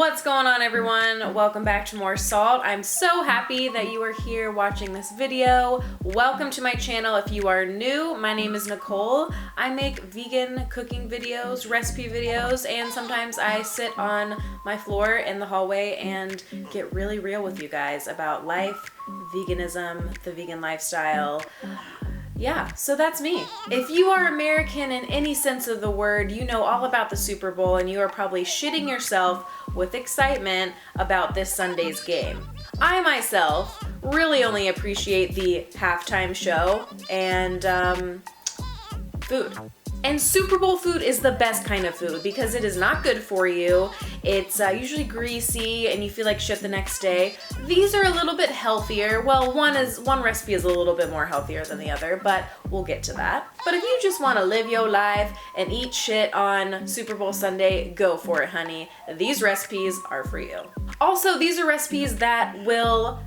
What's going on, everyone? Welcome back to More Salt. I'm so happy that you are here watching this video. Welcome to my channel. If you are new, my name is Nicole. I make vegan cooking videos, recipe videos, and sometimes I sit on my floor in the hallway and get really real with you guys about life, veganism, the vegan lifestyle. Yeah, so that's me. If you are American in any sense of the word, you know all about the Super Bowl and you are probably shitting yourself with excitement about this Sunday's game. I myself really only appreciate the halftime show and food. And Super Bowl food is the best kind of food because it is not good for you. It's usually greasy and you feel like shit the next day. These are a little bit healthier. Well, one recipe is a little bit more healthier than the other, but we'll get to that. But if you just want to live your life and eat shit on Super Bowl Sunday, go for it, honey. These recipes are for you. Also, these are recipes that will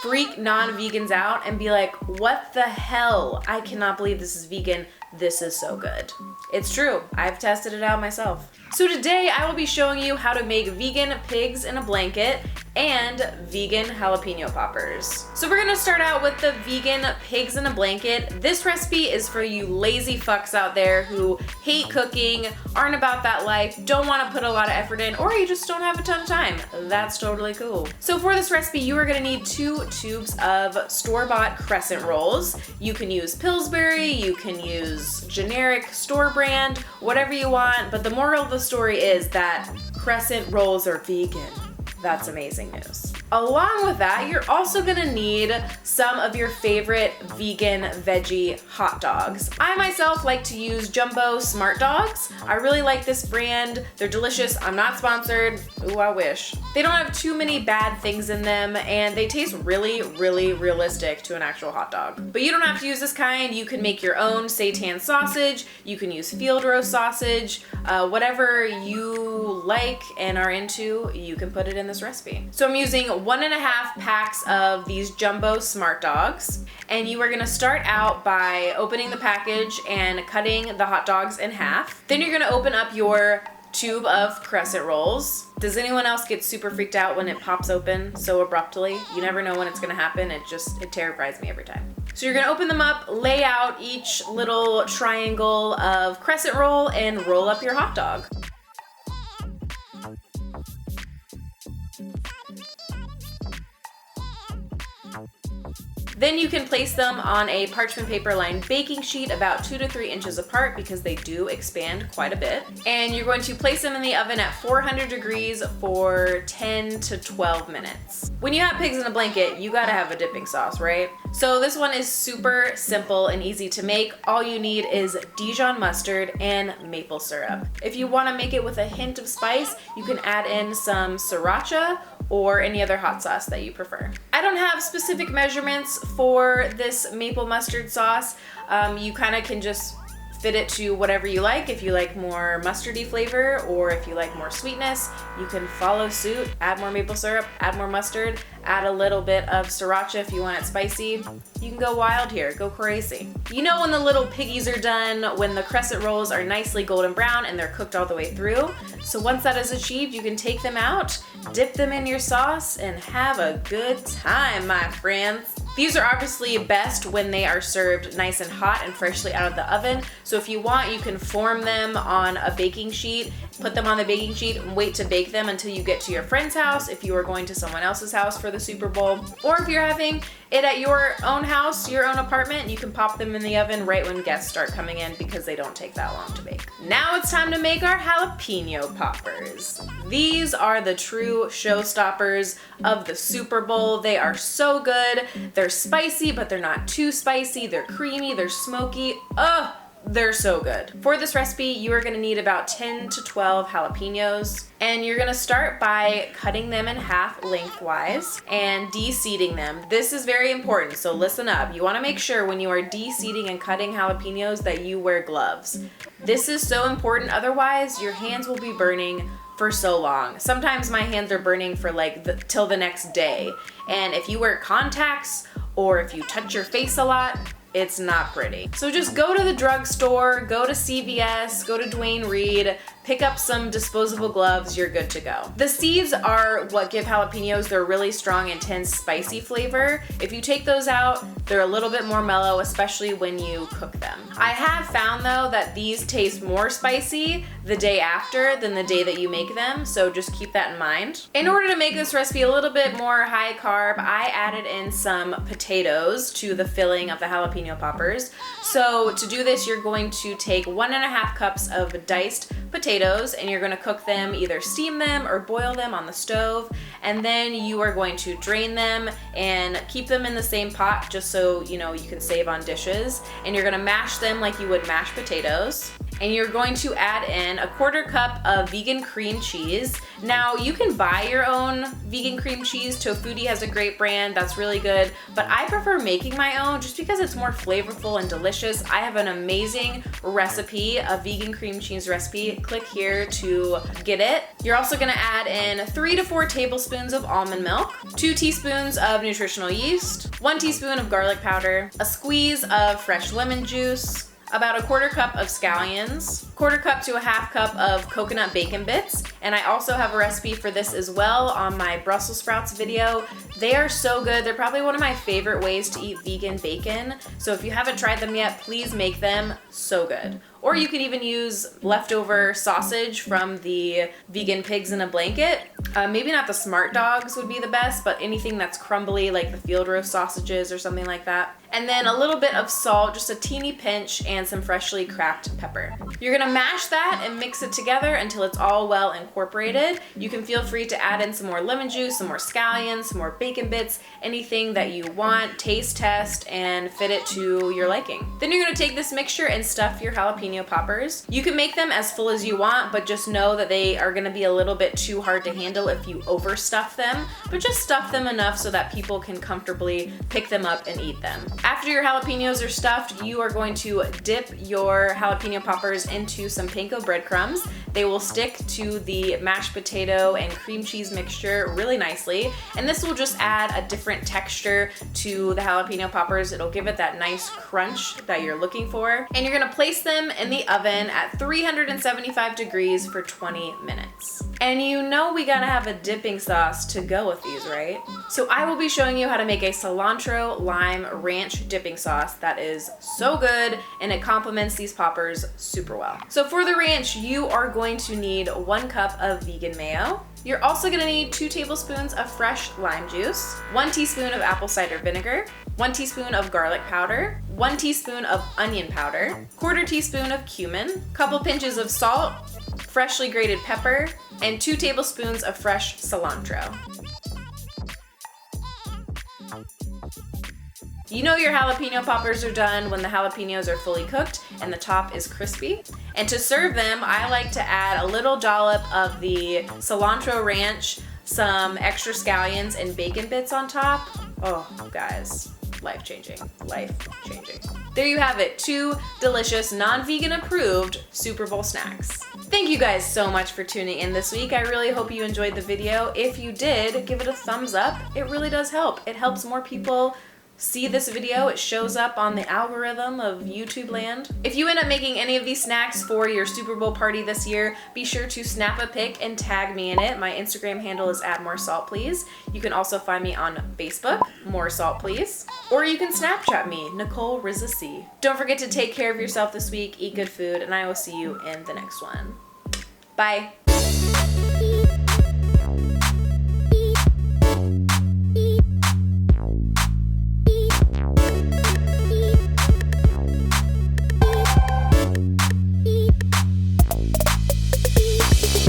freak non-vegans out and be like, what the hell? I cannot believe this is vegan. This is so good. It's true. I've tested it out myself. So today I will be showing you how to make vegan pigs in a blanket and vegan jalapeno poppers. So we're gonna start out with the vegan pigs in a blanket. This recipe is for you lazy fucks out there who hate cooking, aren't about that life, don't wanna put a lot of effort in, or you just don't have a ton of time. That's totally cool. So for this recipe, you are gonna need 2 tubes of store-bought crescent rolls. You can use Pillsbury, you can use generic store brand, whatever you want, but the moral of the story is that crescent rolls are vegan. That's amazing news. Along with that, you're also gonna need some of your favorite vegan veggie hot dogs. I myself like to use Jumbo Smart Dogs. I really like this brand. They're delicious. I'm not sponsored. Ooh, I wish. They don't have too many bad things in them and they taste really, really realistic to an actual hot dog. But you don't have to use this kind. You can make your own seitan sausage. You can use field roast sausage. Whatever you like and are into, you can put it in this recipe. So I'm using 1.5 packs of these Jumbo Smart Dogs, and you are gonna start out by opening the package and cutting the hot dogs in half. Then you're gonna open up your tube of crescent rolls. Does anyone else get super freaked out when it pops open so abruptly? You never know when it's gonna happen. It terrifies me every time. So you're gonna open them up, lay out each little triangle of crescent roll, and roll up your hot dog. Then you can place them on a parchment paper lined baking sheet about 2 to 3 inches apart because they do expand quite a bit. And you're going to place them in the oven at 400 degrees for 10 to 12 minutes. When you have pigs in a blanket, you gotta have a dipping sauce, right? So this one is super simple and easy to make. All you need is Dijon mustard and maple syrup. If you wanna make it with a hint of spice, you can add in some sriracha or any other hot sauce that you prefer. I don't have specific measurements for this maple mustard sauce. You kind of can just fit it to whatever you like. If you like more mustardy flavor or if you like more sweetness, you can follow suit, add more maple syrup, add more mustard, add a little bit of sriracha if you want it spicy. You can go wild here, go crazy. You know when the little piggies are done, when the crescent rolls are nicely golden brown and they're cooked all the way through. So once that is achieved, you can take them out, dip them in your sauce, and have a good time, my friends. These are obviously best when they are served nice and hot and freshly out of the oven. So if you want, you can form them on a baking sheet, put them on the baking sheet and wait to bake them until you get to your friend's house if you are going to someone else's house for the Super Bowl. Or if you're having it at your own house, your own apartment, you can pop them in the oven right when guests start coming in because they don't take that long to bake. Now it's time to make our jalapeno poppers. These are the true showstoppers of the Super Bowl. They are so good. They're spicy, but they're not too spicy. They're creamy, they're smoky. Ugh! They're so good. For this recipe, you are gonna need about 10 to 12 jalapenos, and you're gonna start by cutting them in half lengthwise and de-seeding them. This is very important, so listen up. You wanna make sure when you are de-seeding and cutting jalapenos that you wear gloves. This is so important, otherwise your hands will be burning for so long. Sometimes my hands are burning for like till the next day. And if you wear contacts or if you touch your face a lot, it's not pretty. So just go to the drugstore, go to CVS, go to Duane Reade, pick up some disposable gloves, you're good to go. The seeds are what give jalapenos their really strong, intense, spicy flavor. If you take those out, they're a little bit more mellow, especially when you cook them. I have found though that these taste more spicy the day after than the day that you make them, so just keep that in mind. In order to make this recipe a little bit more high carb, I added in some potatoes to the filling of the jalapeno poppers. So to do this, you're going to take 1.5 cups of diced potatoes and you're gonna cook them, either steam them or boil them on the stove, and then you are going to drain them and keep them in the same pot just so you know you can save on dishes. And you're gonna mash them like you would mashed potatoes. And you're going to add in 1/4 cup of vegan cream cheese. Now you can buy your own vegan cream cheese. Tofutti has a great brand that's really good, but I prefer making my own just because it's more flavorful and delicious. I have an amazing recipe, a vegan cream cheese recipe. Click here to get it. You're also gonna add in 3 to 4 tablespoons of almond milk, 2 teaspoons of nutritional yeast, 1 teaspoon of garlic powder, a squeeze of fresh lemon juice, about 1/4 cup of scallions, 1/4 cup to 1/2 cup of coconut bacon bits, and I also have a recipe for this as well on my Brussels sprouts video. They are so good. They're probably one of my favorite ways to eat vegan bacon. So if you haven't tried them yet, please make them. So good. Or you could even use leftover sausage from the vegan pigs in a blanket. Maybe not the smart dogs would be the best, but anything that's crumbly like the field roast sausages or something like that. And then a little bit of salt, just a teeny pinch, and some freshly cracked pepper. You're gonna mash that and mix it together until it's all well incorporated. You can feel free to add in some more lemon juice, some more scallions, some more bacon bits, anything that you want, taste test, and fit it to your liking. Then you're gonna take this mixture and stuff your jalapeno poppers. You can make them as full as you want, but just know that they are gonna be a little bit too hard to handle if you overstuff them, but just stuff them enough so that people can comfortably pick them up and eat them. After your jalapenos are stuffed, you are going to dip your jalapeno poppers into some panko breadcrumbs. They will stick to the mashed potato and cream cheese mixture really nicely, and this will just add a different texture to the jalapeno poppers. It'll give it that nice crunch that you're looking for. And you're gonna place them in the oven at 375 degrees for 20 minutes. And you know we gotta have a dipping sauce to go with these, right? So I will be showing you how to make a cilantro lime ranch dipping sauce that is so good and it complements these poppers super well. So for the ranch, you are going to need 1 cup of vegan mayo. You're also gonna need 2 tablespoons of fresh lime juice, 1 teaspoon of apple cider vinegar, 1 teaspoon of garlic powder, 1 teaspoon of onion powder, 1/4 teaspoon of cumin, couple pinches of salt, freshly grated pepper, and 2 tablespoons of fresh cilantro. You know your jalapeno poppers are done when the jalapenos are fully cooked and the top is crispy. And to serve them, I like to add a little dollop of the cilantro ranch, some extra scallions, and bacon bits on top. Oh, guys, life-changing, life-changing. There you have it, 2 delicious, non-vegan approved Super Bowl snacks. Thank you guys so much for tuning in this week. I really hope you enjoyed the video. If you did, give it a thumbs up. It really does help. It helps more people see this video. It shows up on the algorithm of YouTube land. If you end up making any of these snacks for your Super Bowl party this year, be sure to snap a pic and tag me in it. My Instagram handle is @moresaltplease. You can also find me on Facebook, More Salt Please, or you can Snapchat me, Nicole Rizza C. Don't forget to take care of yourself this week, eat good food, and I will see you in the next one. Bye.